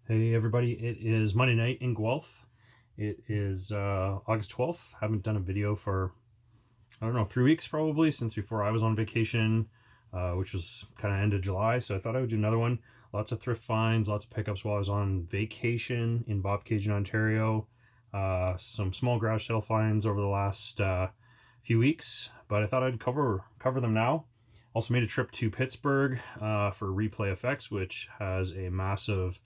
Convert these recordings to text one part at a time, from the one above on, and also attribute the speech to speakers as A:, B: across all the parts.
A: Hey everybody, it is Monday night in Guelph. It is August 12th. Haven't done a video for, I don't know, 3 weeks probably, since before I was on vacation, which was kind of end of July. So I thought I would do another one. Lots of thrift finds, lots of pickups while I was on vacation in Bobcaygeon, Ontario. Some small garage sale finds over the last few weeks, but I thought I'd cover them now. Also made a trip to Pittsburgh for Replay Effects, which has a massive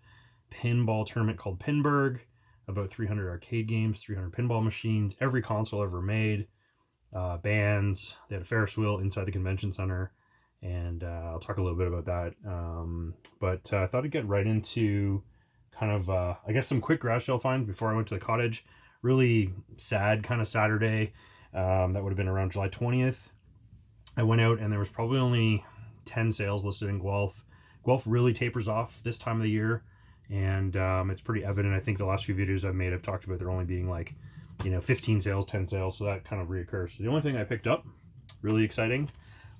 A: pinball tournament called Pinburgh, about 300 arcade games, 300 pinball machines, every console ever made, bands. They had a Ferris wheel inside the convention center, and I'll talk a little bit about that. But I thought I'd get right into kind of, I guess, some quick garage sale finds before I went to the cottage. Really sad kind of Saturday. That would have been around July 20th. I went out and there was probably only 10 sales listed in Guelph. Guelph really tapers off this time of the year, and it's pretty evident. I think the last few videos I've made have talked about there only being like, 15 sales, 10 sales, so that kind of reoccurs. So the only thing I picked up, really exciting,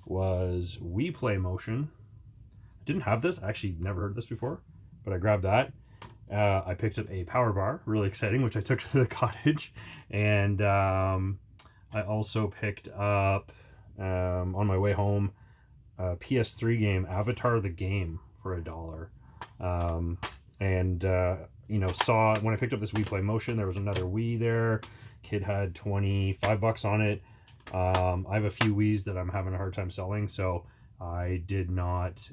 A: was We Play Motion. I didn't have this, I actually never heard this before, but I grabbed that. I picked up a power bar, really exciting, which I took to the cottage, and I also picked up, on my way home, a PS3 game, Avatar the Game, for $1. And saw when I picked up this Wii Play Motion, there was another Wii there. Kid had $25 on it. I have a few Wiis that I'm having a hard time selling, so I did not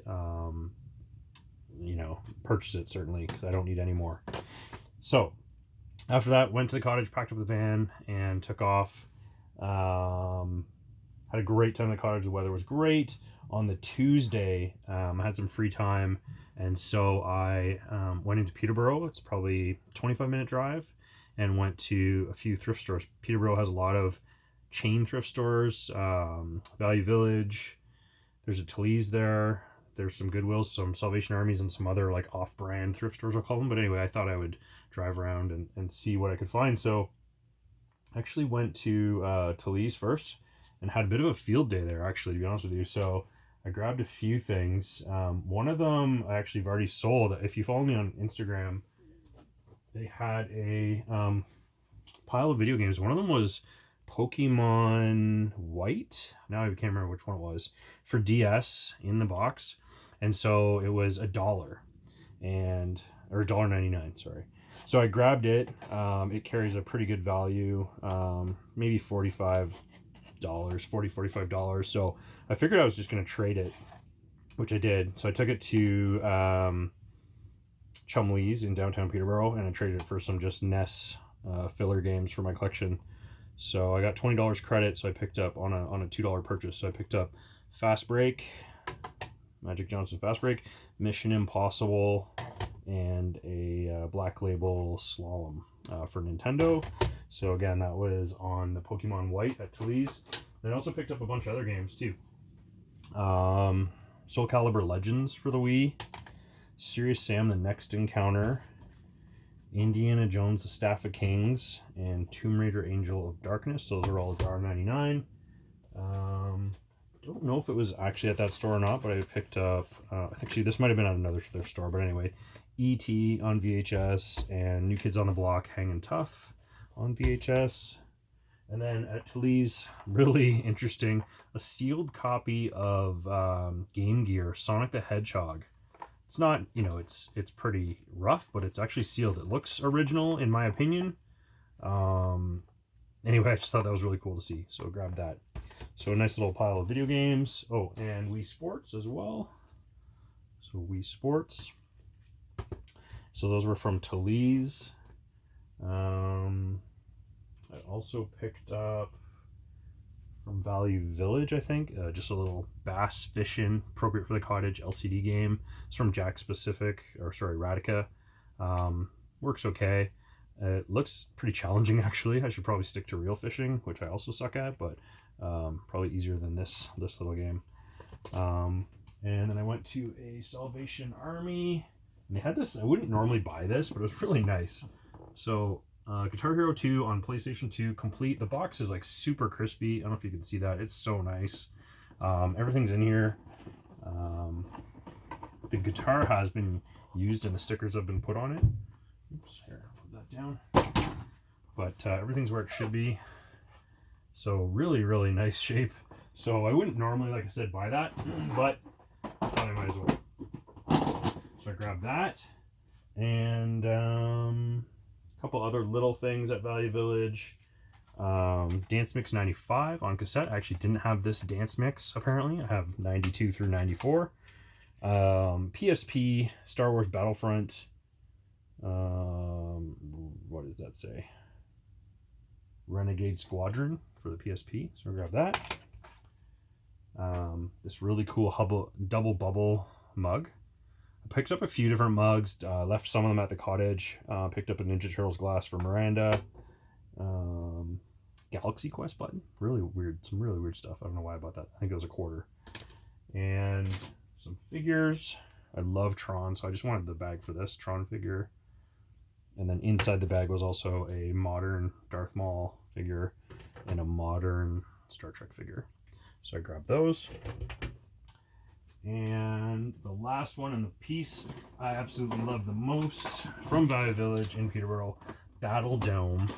A: purchase it, certainly, because I don't need any more. So after that, went to the cottage, packed up the van, and took off. Had a great time at the cottage. The weather was great. On the Tuesday, I had some free time, and so I went into Peterborough. It's probably a 25-minute drive, and went to a few thrift stores. Peterborough has a lot of chain thrift stores, Value Village. There's a Talese there. There's some Goodwills, some Salvation Armies, and some other like off-brand thrift stores, I'll call them. But anyway, I thought I would drive around and see what I could find. So I actually went to Talese first and had a bit of a field day there, actually, to be honest with you. So I grabbed a few things. One of them I actually have already sold. If you follow me on Instagram, they had a pile of video games. One of them was Pokemon White. Now I can't remember which one it was, for DS in the box. And so it was $1, or $1.99, sorry. So I grabbed it. It carries a pretty good value, maybe $45, $45. So I figured I was just going to trade it, which I did. So I took it to Chumley's in downtown Peterborough, and I traded it for some just NES filler games for my collection. So I got $20 credit, so I picked up on a $2 purchase. So I picked up Fast Break, Magic Johnson Fast Break, Mission Impossible, and a Black Label Slalom for Nintendo. So again, that was on the Pokemon White at Talese. Then I also picked up a bunch of other games too. Soul Calibur Legends for the Wii, Serious Sam: The Next Encounter, Indiana Jones: The Staff of Kings, and Tomb Raider: Angel of Darkness. Those are all $1.99. Don't know if it was actually at that store or not, but I picked up, actually this might have been at another thrift store, but anyway, E.T. on VHS and New Kids on the Block Hangin' Tough on VHS. And then at Talese, really interesting, a sealed copy of Game Gear Sonic the Hedgehog. It's not, it's pretty rough, but it's actually sealed. It looks original, in my opinion. Anyway, I just thought that was really cool to see, so grab that. So a nice little pile of video games. Oh, and Wii Sports as well. So Wii Sports. So those were from Talese. I also picked up from Value Village, I think, just a little bass fishing, appropriate for the cottage LCD game. It's from Jack Specific, or sorry, Radica. Works okay. It looks pretty challenging, actually. I should probably stick to reel fishing, which I also suck at, but probably easier than this little game. And then I went to a Salvation Army, and they had this. I wouldn't normally buy this, but it was really nice. So Guitar Hero 2 on PlayStation 2 complete. The box is like super crispy. I don't know if you can see that. It's so nice. Everything's in here. The guitar has been used and the stickers have been put on it. Oops, here, put that down. But everything's where it should be. So really, really nice shape. So I wouldn't normally, like I said, buy that, but I thought I might as well. So I grabbed that, and a couple other little things at Value Village. Dance Mix 95 on cassette. I actually didn't have this Dance Mix, apparently. I have 92 through 94. PSP Star Wars Battlefront. What does that say? Renegade Squadron for the PSP. So I'll grab that. This really cool double bubble mug. I picked up a few different mugs, left some of them at the cottage. Picked up a Ninja Turtles glass for Miranda. Galaxy Quest button. Really weird. Some really weird stuff. I don't know why I bought that. I think it was a quarter. And some figures. I love Tron, so I just wanted the bag for this Tron figure. And then inside the bag was also a modern Darth Maul figure and a modern Star Trek figure. So I grabbed those. And the last one in the piece I absolutely love the most from Value Village in Peterborough, Battle Dome.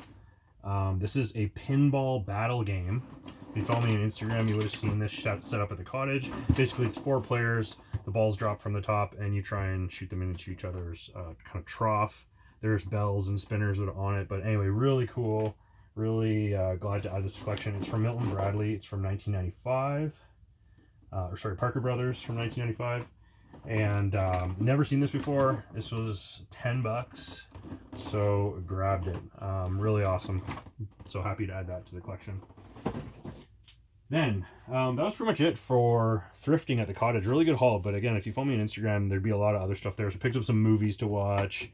A: This is a pinball battle game. If you follow me on Instagram, you would have seen this set up at the cottage. Basically, it's 4 players. The balls drop from the top, and you try and shoot them into each other's kind of trough. There's bells and spinners that are on it. But anyway, really cool. Really glad to add this collection. It's from Milton Bradley. It's from 1995. Parker Brothers from 1995. And never seen this before. This was $10. So grabbed it. Really awesome. So happy to add that to the collection. Then, that was pretty much it for thrifting at the cottage. Really good haul, but again, if you follow me on Instagram, there'd be a lot of other stuff there. So I picked up some movies to watch,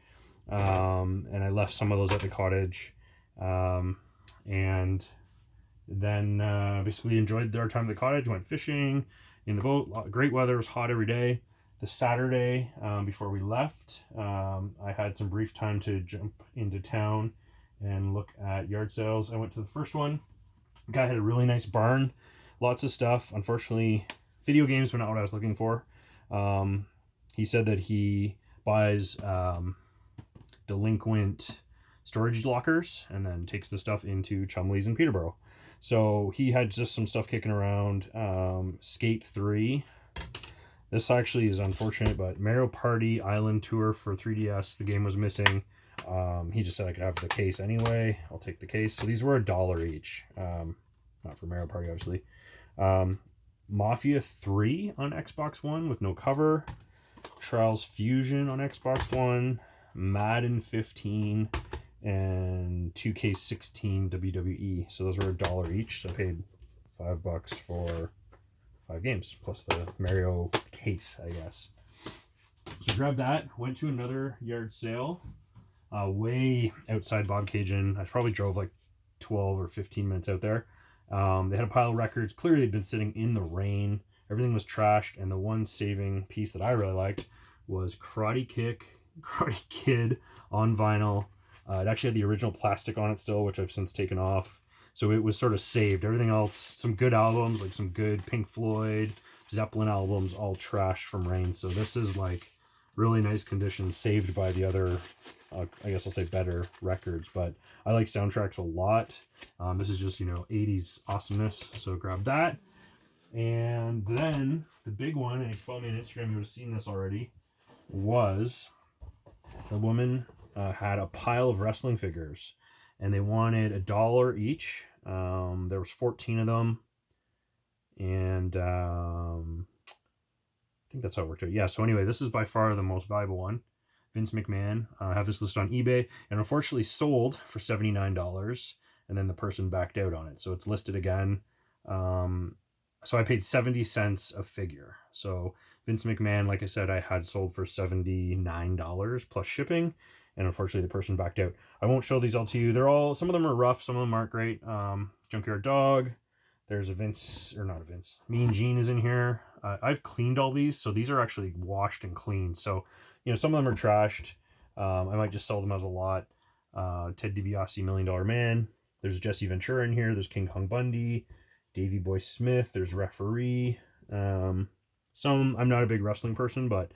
A: and I left some of those at the cottage. And then basically enjoyed our time at the cottage, went fishing in the boat. Great weather, it was hot every day. The Saturday, before we left, I had some brief time to jump into town and look at yard sales. I went to the first one. The guy had a really nice barn, lots of stuff. Unfortunately, video games were not what I was looking for. He said that he buys delinquent storage lockers and then takes the stuff into Chumley's in Peterborough. So he had just some stuff kicking around. Skate 3. This actually is unfortunate, but Mario Party Island Tour for 3DS. The game was missing. He just said I could have the case anyway. I'll take the case. So these were $1 each. Not for Mario Party, obviously. Mafia 3 on Xbox One with no cover. Trials Fusion on Xbox One. Madden 15 and 2K16 WWE. So those were $1 each. So I paid $5 for 5 games plus the Mario case, I guess. So grab that. Went to another yard sale. Way outside Bobcaygeon. I probably drove like 12 or 15 minutes out there. They had a pile of records. Clearly they'd been sitting in the rain. Everything was trashed, and the one saving piece that I really liked was Karate Kid on vinyl. It actually had the original plastic on it still, which I've since taken off. So it was sort of saved. Everything else, some good albums, like some good Pink Floyd, Zeppelin albums, all trashed from rain. So this is like really nice condition, saved by the other, I guess I'll say better records. But I like soundtracks a lot. This is just, 80s awesomeness. So grab that. And then the big one, and if you follow me on Instagram, you would have seen this already, was the woman had a pile of wrestling figures. And they wanted $1 each. There was 14 of them. And I think that's how it worked out. Yeah, so anyway, this is by far the most valuable one. Vince McMahon. I have this listed on eBay. And unfortunately sold for $79. And then the person backed out on it. So it's listed again. So I paid 70 cents a figure. So Vince McMahon, like I said, I had sold for $79 plus shipping. And unfortunately, the person backed out. I won't show these all to you. Some of them are rough. Some of them aren't great. Junkyard Dog. There's a Vince, or not a Vince. Mean Gene is in here. I've cleaned all these. So these are actually washed and cleaned. So, some of them are trashed. I might just sell them as a lot. Ted DiBiase, $1 Million Man. There's Jesse Ventura in here. There's King Kong Bundy. Davey Boy Smith. There's Referee. I'm not a big wrestling person, but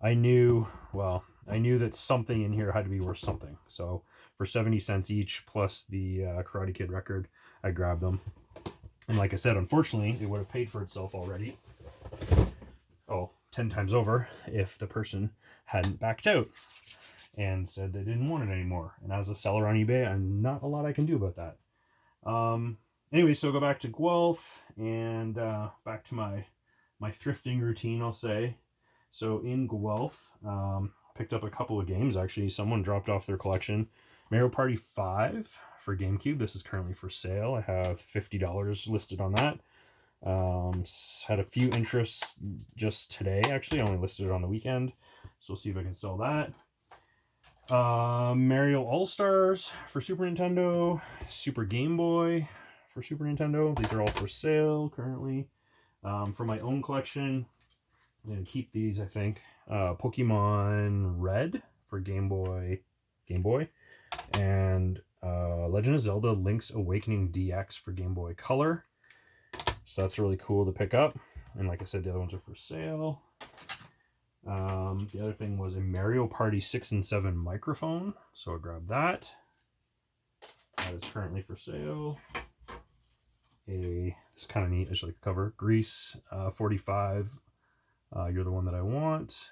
A: I knew, well, I knew that something in here had to be worth something. So for 70 cents each plus the Karate Kid record, I grabbed them. And like I said, unfortunately, it would have paid for itself already. Oh, 10 times over if the person hadn't backed out and said they didn't want it anymore. And as a seller on eBay, I'm not a lot I can do about that. Anyway, so go back to Guelph and back to my thrifting routine, I'll say. So in Guelph, picked up a couple of games, actually. Someone dropped off their collection. Mario Party 5 for GameCube. This is currently for sale. I have $50 listed on that. Had a few interests just today, actually. I only listed it on the weekend. So we'll see if I can sell that. Mario All-Stars for Super Nintendo. Super Game Boy for Super Nintendo. These are all for sale currently. For my own collection, I'm going to keep these, I think. Pokemon Red for Game Boy, and Legend of Zelda Link's Awakening DX for Game Boy Color. So that's really cool to pick up. And like I said, the other ones are for sale. The other thing was a Mario Party 6 and 7 microphone. So I grabbed that. That is currently for sale. It's kind of neat. I just like the cover. Grease 45. You're the one that I want.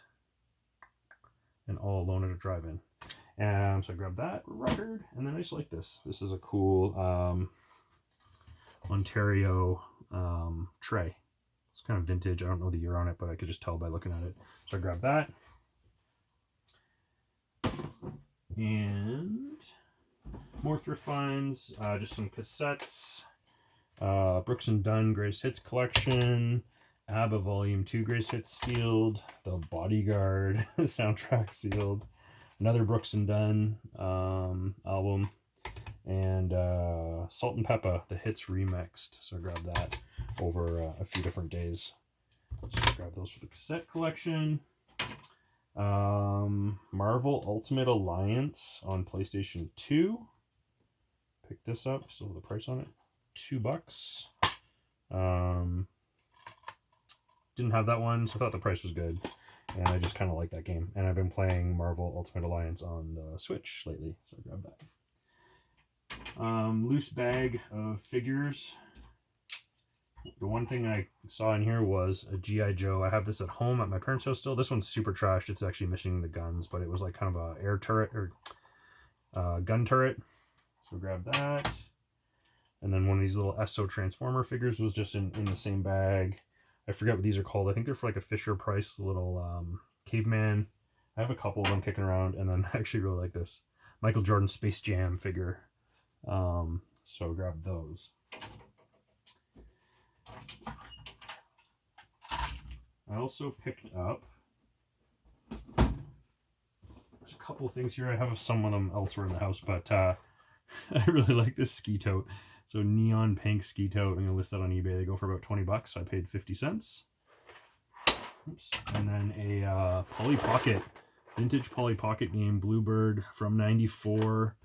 A: And All Alone at a Drive-In. So I grabbed that record. And then I just like this. This is a cool Ontario tray. It's kind of vintage. I don't know the year on it, but I could just tell by looking at it. So I grabbed that. And more thrift finds. Just some cassettes. Brooks and Dunn Greatest Hits Collection. ABBA Volume 2 Greatest Hits sealed. The Bodyguard soundtrack sealed. Another Brooks and Dunn album. And Salt and Pepper, the hits remixed. So I grabbed that over a few different days. So I grabbed those for the cassette collection. Marvel Ultimate Alliance on PlayStation 2. Picked this up. So the price on it, $2. Didn't have that one, so I thought the price was good. And I just kind of like that game. And I've been playing Marvel Ultimate Alliance on the Switch lately. So I grabbed that. Loose bag of figures. The one thing I saw in here was a G.I. Joe. I have this at home at my parents' house still. This one's super trashed. It's actually missing the guns, but it was like kind of a air turret or gun turret. So grab that. And then one of these little Esso Transformer figures was just in the same bag. I forget what these are called. I think they're for like a Fisher-Price little caveman. I have a couple of them kicking around, and then I actually really like this Michael Jordan Space Jam figure. So grab those. I also picked up, there's a couple of things here. I have some of them elsewhere in the house, but I really like this ski tote. So neon pink ski tote. I'm going to list that on eBay. They go for about 20 bucks. So I paid 50 cents. Oops. And then a Polly Pocket, vintage Polly Pocket game, Bluebird from 94.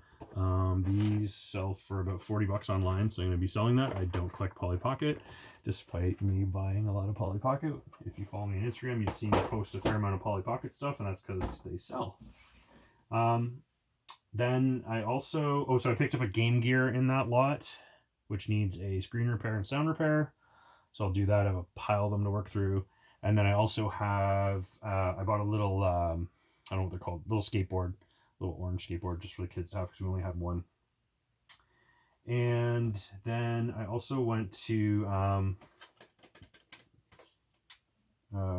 A: These sell for about 40 bucks online, so I'm going to be selling that. I don't collect Polly Pocket, despite me buying a lot of Polly Pocket. If you follow me on Instagram, you've seen me post a fair amount of Polly Pocket stuff, and that's because they sell. Then I also, so I picked up a Game Gear in that lot, which needs a screen repair and sound repair. So I'll do that. I have a pile of them to work through. And then I also have, I bought a little, I don't know what they're called, little skateboard, little orange skateboard just for the kids to have because we only have one. And then I also went to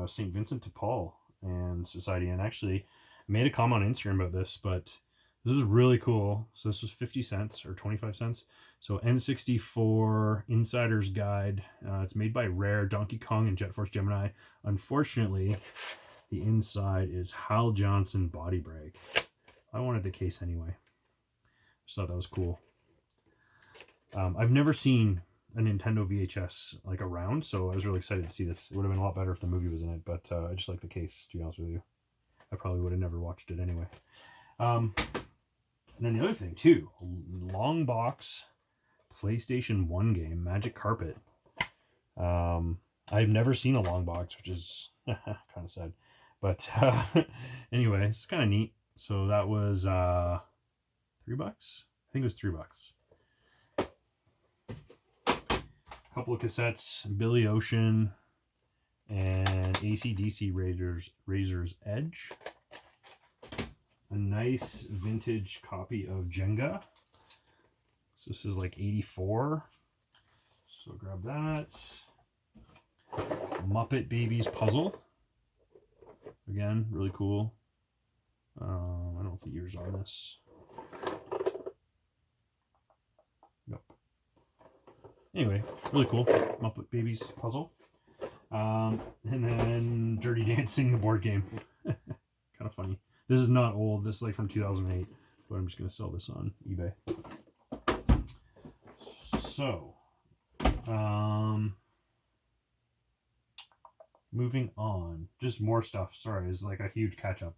A: St. Vincent de Paul and Society, and actually made a comment on Instagram about this, but this is really cool. So this was 50 cents or 25 cents. So N64 Insider's Guide. It's made by Rare, Donkey Kong, and Jet Force Gemini. Unfortunately, the inside is Hal Johnson body brake. I wanted the case anyway. Just thought that was cool. I've never seen a Nintendo VHS like around, so I was really excited to see this. It would have been a lot better if the movie was in it, but I just like the case, to be honest with you. I probably would have never watched it anyway. And then the other thing too, long box PlayStation 1 game, Magic Carpet. I've never seen a long box, which is kind of sad. But anyway, it's kind of neat. So that was $3. I think it was $3. A couple of cassettes, Billy Ocean and AC/DC Razor's Edge. A nice vintage copy of Jenga. So this is like 84. So grab that. Muppet Babies Puzzle. Again, really cool. I don't know if the year's on this. Nope. Anyway, really cool. Muppet Babies Puzzle. And then Dirty Dancing, the board game. Kind of funny. This is not old. This is like from 2008. But I'm just going to sell this on eBay. So, moving on. Just more stuff. Sorry, it's like a huge catch up.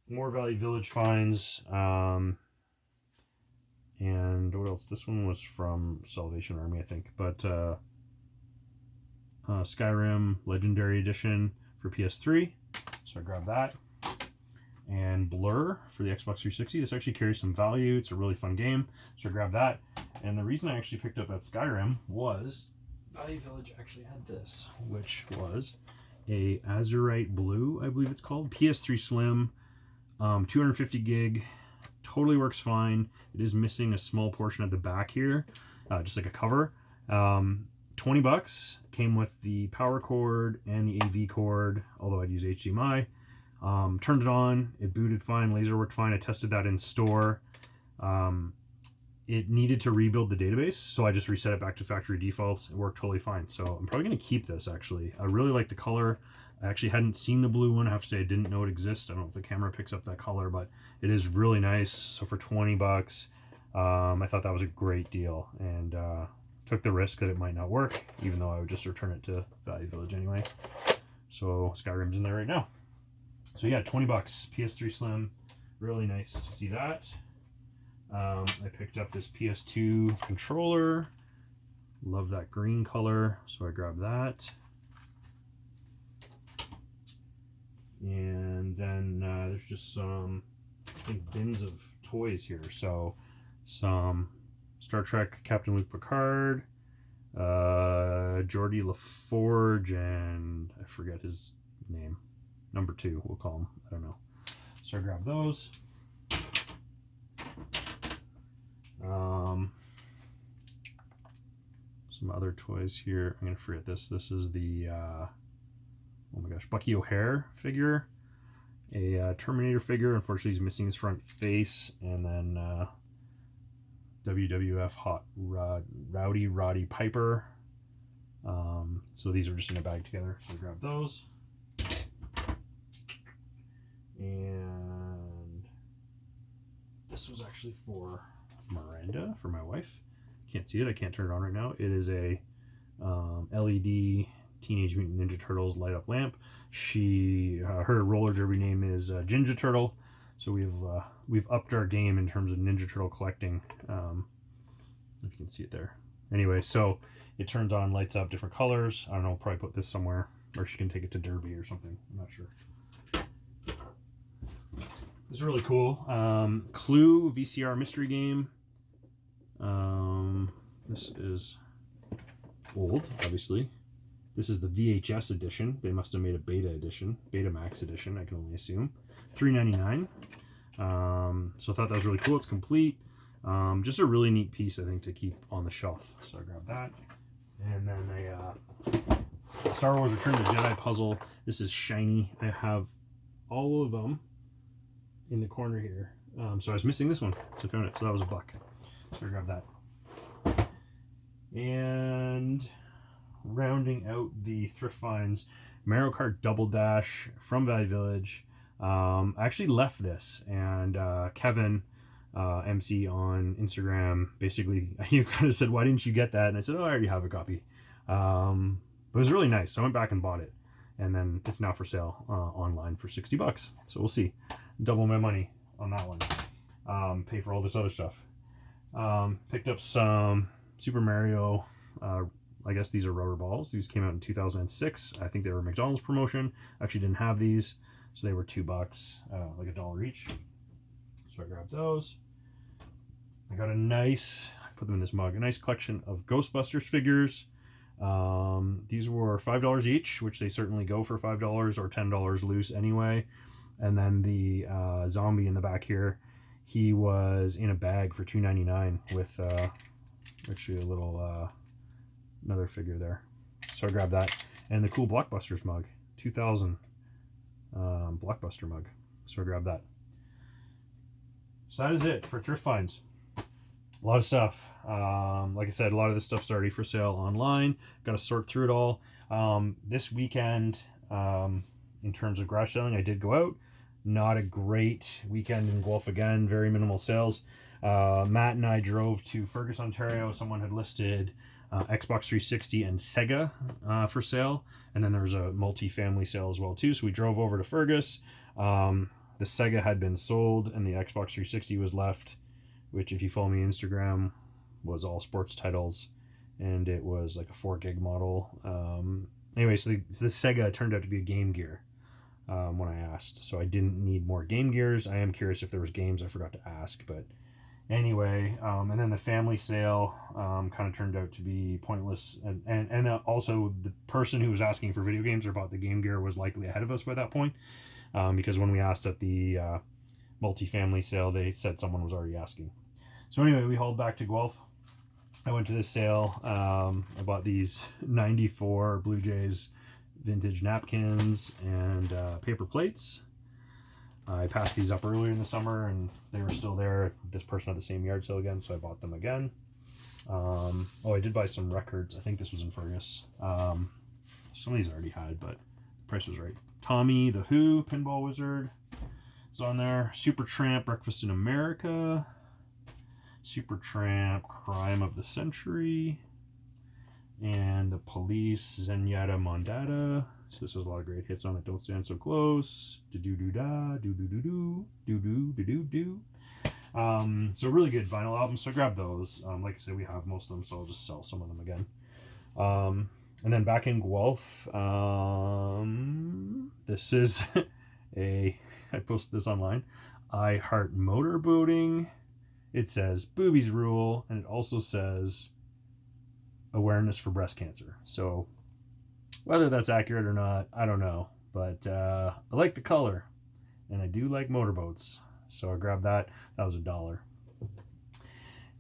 A: More Valley Village finds. And what else? This one was from Salvation Army, I think. But Skyrim Legendary Edition for PS3. So I grabbed that. And Blur for the Xbox 360. This actually carries some value. It's a really fun game. So I grabbed that. And the reason I actually picked up that Skyrim was Valley Village actually had this, which was a Azurite Blue, I believe it's called. PS3 Slim, 250 gig. Totally works fine. It is missing a small portion at the back here, just like a cover. $20. Came with the power cord and the AV cord, although I'd use HDMI. Turned it on. It booted fine. Laser worked fine. I tested that in store. It needed to rebuild the database, so I just reset it back to factory defaults. It worked totally fine. So I'm probably going to keep this, actually. I really like the color. I actually hadn't seen the blue one. I have to say I didn't know it exists. I don't know if the camera picks up that color, but it is really nice. So for $20, I thought that was a great deal, and took the risk that it might not work, even though I would just return it to Valley Village anyway. So Skyrim's in there right now. So yeah, $20, PS3 Slim. Really nice to see that. I picked up this PS2 controller. Love that green color, so I grabbed that. And then there's just some, I think, bins of toys here. So some Star Trek Captain Luke Picard, Geordie LaForge, and I forget his name. Number 2, we'll call him. I don't know. So I grabbed those. Some other toys here. I'm gonna forget this. This is the oh my gosh, Bucky O'Hare figure, a Terminator figure. Unfortunately, he's missing his front face, and then WWF Hot Rowdy Roddy Piper. So these are just in a bag together. So I grabbed those. And this was actually for Miranda, for my wife. Can't see it. I can't turn it on right now. It is a LED Teenage Mutant Ninja Turtles light up lamp. She her roller derby name is Ginger Turtle. So we've upped our game in terms of Ninja Turtle collecting. If you can see it there. Anyway, so it turns on, lights up, different colors. I don't know. I'll probably put this somewhere, or she can take it to Derby or something. I'm not sure. This is really cool. Clue VCR mystery game. This is old, obviously. This is the VHS edition. They must have made a beta edition, Betamax edition, I can only assume. $3.99. So I thought that was really cool. It's complete. Just a really neat piece, I think, to keep on the shelf. So I grabbed that. And then a Star Wars Return of the Jedi puzzle. This is shiny. I have all of them in the corner here. So I was missing this one, so I found it. So that was $1. So I grabbed that. And rounding out the thrift finds, Mario Kart Double Dash from Valley Village. I actually left this, and Kevin, MC on Instagram, basically he kind of said, "Why didn't you get that?" And I said, "Oh, I already have a copy." But it was really nice, so I went back and bought it, and then it's now for sale online for $60. So we'll see. Double my money on that one. Pay for all this other stuff. Picked up some Super Mario I guess these are rubber balls. These came out in 2006. I think they were a McDonald's promotion. Actually didn't have these, so they were $2, like $1 each. So I grabbed those. I got I put them in this mug, a nice collection of Ghostbusters figures. These were $5 each, which they certainly go for $5 or $10 loose anyway. And then the zombie in the back here, he was in a bag for $2.99 with actually a little another figure there. So I grabbed that. And the cool Blockbusters mug, 2000 Blockbuster mug. So I grabbed that. So that is it for thrift finds. A lot of stuff. Like I said, a lot of this stuff's already for sale online. Got to sort through it all. This weekend, in terms of garage selling, I did go out. Not a great weekend in Guelph again. Very minimal sales. Matt and I drove to Fergus, Ontario. Someone had listed Xbox 360 and Sega for sale. And then there was a multi-family sale as well too. So we drove over to Fergus. The Sega had been sold and the Xbox 360 was left, which if you follow me on Instagram was all sports titles, and it was like a 4 gig model. Anyway, so the Sega turned out to be a Game Gear when I asked, so I didn't need more Game Gears. I am curious if there was games. I forgot to ask, but anyway, and then the family sale kind of turned out to be pointless, and also the person who was asking for video games or bought the Game Gear was likely ahead of us by that point, because when we asked at the multifamily sale, they said someone was already asking. So anyway, we hauled back to Guelph. I went to this sale. I bought these 94 Blue Jays vintage napkins and paper plates. I passed these up earlier in the summer and they were still there. This person had the same yard sale again, so I bought them again. Oh, I did buy some records. I think this was in Fergus. Some of these I already had, but the price was right. Tommy the Who, Pinball Wizard, was on there. Supertramp, Breakfast in America. Supertramp, Crime of the Century. And The Police, Zenyatta Mondatta. So this has a lot of great hits on it. Don't Stand So Close. Do-do-do-da, do-do-do-do, do-do-do-do-do. So really good vinyl albums. So I grabbed those. Like I said, we have most of them, so I'll just sell some of them again. And then back in Guelph, this is I posted this online. I Heart Motorboating. It says boobies rule, and it also says awareness for breast cancer. So whether that's accurate or not, I don't know. But I like the color, and I do like motorboats. So I grabbed that. That was $1.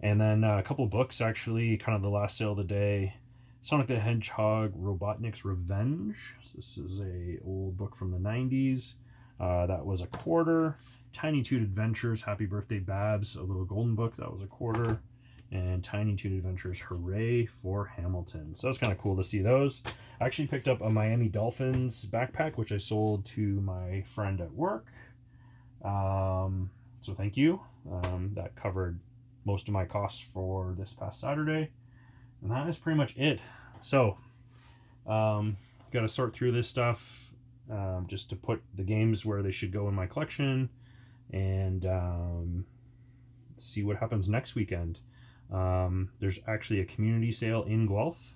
A: And then a couple books, actually, kind of the last sale of the day. Sonic the Hedgehog, Robotnik's Revenge. So this is a old book from the 90s. That was $1. Tiny Toon Adventures, Happy Birthday Babs, a little golden book. That was $1. And Tiny Toon Adventures, Hooray for Hamilton. So that's kind of cool to see those. I actually picked up a Miami Dolphins backpack, which I sold to my friend at work. So thank you. That covered most of my costs for this past Saturday. And that is pretty much it. So, got to sort through this stuff just to put the games where they should go in my collection, and see what happens next weekend. There's actually a community sale in Guelph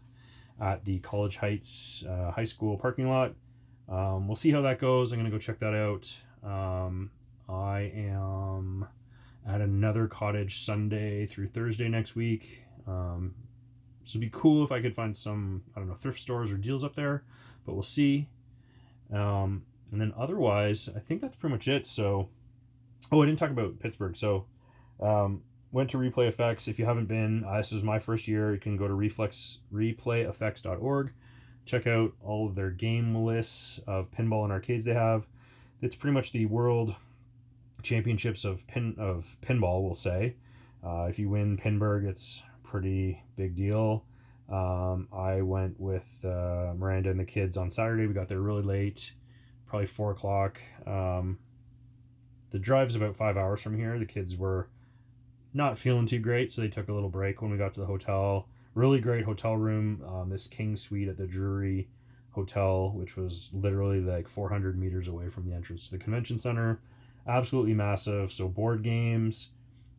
A: at the College Heights High School parking lot. We'll see how that goes. I'm going to go check that out. I am at another cottage Sunday through Thursday next week. So it'd be cool if I could find some, I don't know, thrift stores or deals up there, but we'll see. And then otherwise, I think that's pretty much it. So, oh, I didn't talk about Pittsburgh. So, went to Replay Effects. If you haven't been, this is my first year. You can go to replayeffects.org. Check out all of their game lists of pinball and arcades they have. It's pretty much the world championships of pinball, we'll say. If you win Pinburg, it's pretty big deal. I went with Miranda and the kids on Saturday. We got there really late, probably 4 o'clock. The drive's about 5 hours from here. The kids were not feeling too great, so they took a little break when we got to the hotel. Really great hotel room, this king suite at the Drury Hotel, which was literally like 400 meters away from the entrance to the convention center. Absolutely massive. So board games,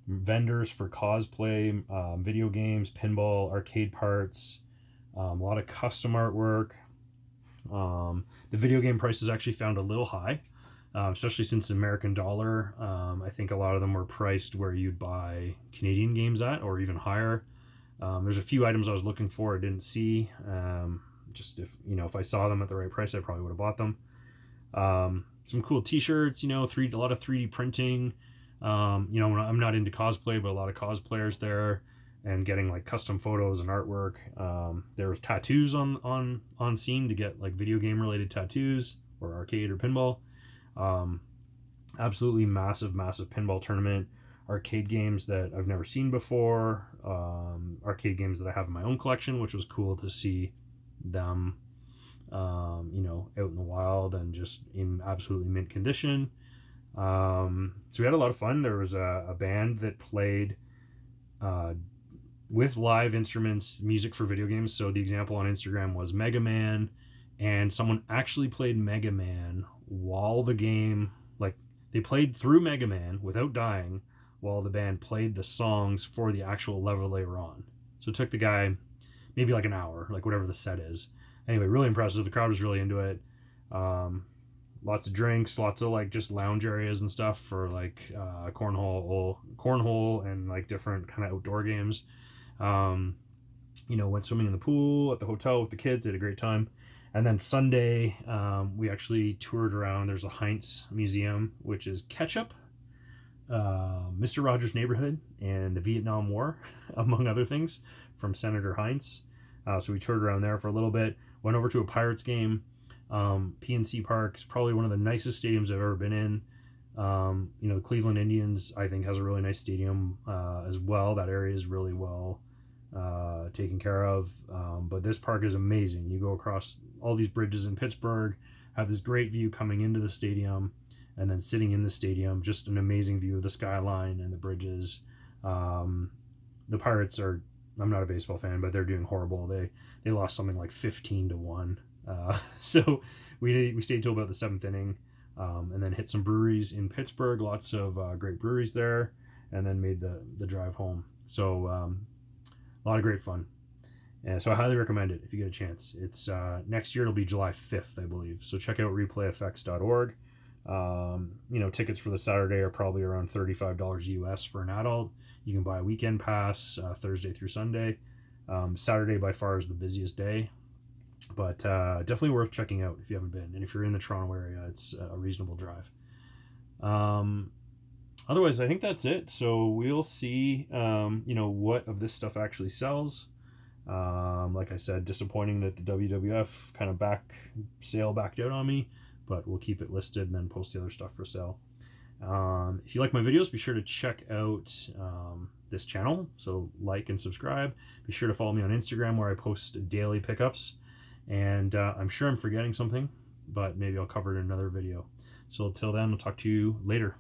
A: vendors for cosplay, video games, pinball, arcade parts, A lot of custom artwork. The video game prices actually found a little high, especially since the American dollar. I think a lot of them were priced where you'd buy Canadian games at, or even higher. There's a few items I was looking for I didn't see. Just if I saw them at the right price, I probably would have bought them. Some cool t-shirts, a lot of 3D printing. I'm not into cosplay, but a lot of cosplayers there, and getting like custom photos and artwork. There was tattoos on scene to get like video game related tattoos, or arcade or pinball. Absolutely massive pinball tournament. Arcade games that I've never seen before. Arcade games that I have in my own collection, which was cool to see them out in the wild and just in absolutely mint condition. So we had a lot of fun. There was a band that played with live instruments music for video games. So the example on Instagram was Mega Man, and someone actually played Mega Man while the game, like they played through Mega Man without dying while the band played the songs for the actual level they were on. So it took the guy maybe like an hour, like whatever the set is. Anyway, really impressive. The crowd was really into it. Lots of drinks, lots of like just lounge areas and stuff for like cornhole and like different kind of outdoor games. Went swimming in the pool at the hotel with the kids. They had a great time. And then Sunday, we actually toured around. There's a Heinz Museum, which is ketchup, Mr. Rogers' Neighborhood, and the Vietnam War, among other things, from Senator Heinz. So we toured around there for a little bit. Went over to a Pirates game. PNC Park is probably one of the nicest stadiums I've ever been in. The Cleveland Indians, I think, has a really nice stadium as well. That area is really well taken care of. But this park is amazing. You go across all these bridges in Pittsburgh, have this great view coming into the stadium, and then sitting in the stadium, just an amazing view of the skyline and the bridges. The Pirates are, I'm not a baseball fan, but they're doing horrible. They lost something like 15-1. So we stayed till about the 7th inning, and then hit some breweries in Pittsburgh. Lots of great breweries there, and then made the drive home. So a lot of great fun. And so I highly recommend it if you get a chance. It's next year. It'll be July 5th, I believe. So check out replayfx.org. Tickets for the Saturday are probably around $35 US for an adult. You can buy a weekend pass Thursday through Sunday. Saturday by far is the busiest day, but definitely worth checking out if you haven't been. And if you're in the Toronto area, it's a reasonable drive. Otherwise, I think that's it. So we'll see, what of this stuff actually sells. Like I said, disappointing that the WWF kind of backed out on me, but we'll keep it listed and then post the other stuff for sale. If you like my videos, be sure to check out this channel. So like and subscribe. Be sure to follow me on Instagram, where I post daily pickups. And I'm sure I'm forgetting something, but maybe I'll cover it in another video. So until then, I'll talk to you later.